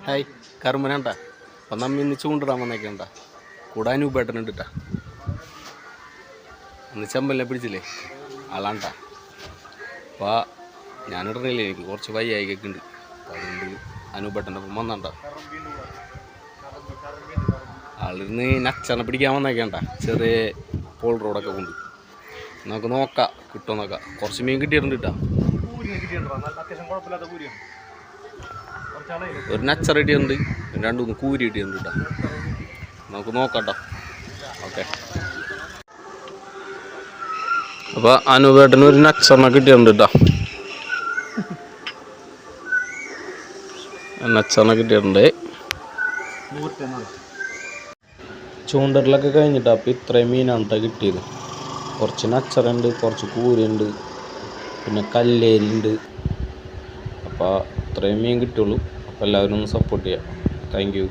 Hi കറുമ്പനാണ്ടാ. അപ്പം നമ്മ ഇന്ന് ചൂണ്ടിടാൻ വന്നേക്കണ്ട. കൂടെ അനൂപേട്ടനുണ്ട് കേട്ടാ. ഇന്ന് ചെമ്പലിനെ പിടിച്ചില്ലേ ആളാണ്ടാ. അപ്പോൾ ഞാനിടണില്ലേ, എനിക്ക് കുറച്ച് വയ്യായിക്കൊക്കെ ഉണ്ട്. അപ്പം അതുകൊണ്ട് അനൂപേട്ടൻ്റെ ഒപ്പം വന്നണ്ട. ആളിരുന്ന് നച്ചനെ പിടിക്കാൻ വന്നേക്കണ്ട. ചെറിയ പോൾ റോഡൊക്കെ കൊണ്ട് നമുക്ക് നോക്കാം കിട്ടുമോ നോക്കാം. കുറച്ച് മീൻ കിട്ടിയിട്ടുണ്ട് കേട്ടോ. ഒരു നച്ച കിട്ടിയിട്ടുണ്ട്, 2-3 കൂരി കിട്ടിയിട്ടുണ്ട് കേട്ടോ. നമുക്ക് നോക്കാം കേട്ടോ. ഓക്കെ. അപ്പോൾ അനൂപേട്ടന് ഒരു നച്ചെണ്ണ കിട്ടിയിട്ടുണ്ട് കേട്ടോ. നച്ചെണ്ണ കിട്ടിയിട്ടുണ്ട്. ചൂണ്ടറിലൊക്കെ കഴിഞ്ഞിട്ടാ. അപ്പോൾ ഇത്രയും മീനാണ് കേട്ടോ കിട്ടിയത്. കുറച്ച് നച്ചറുണ്ട്, കുറച്ച് കൂരുണ്ട്, പിന്നെ കല്ലേരി ഉണ്ട്. അപ്പോൾ ഇത്രയും മീൻ കിട്ടുള്ളൂ. അപ്പോൾ എല്ലാവരും ഒന്ന് സപ്പോർട്ട് ചെയ്യാം. Thank you.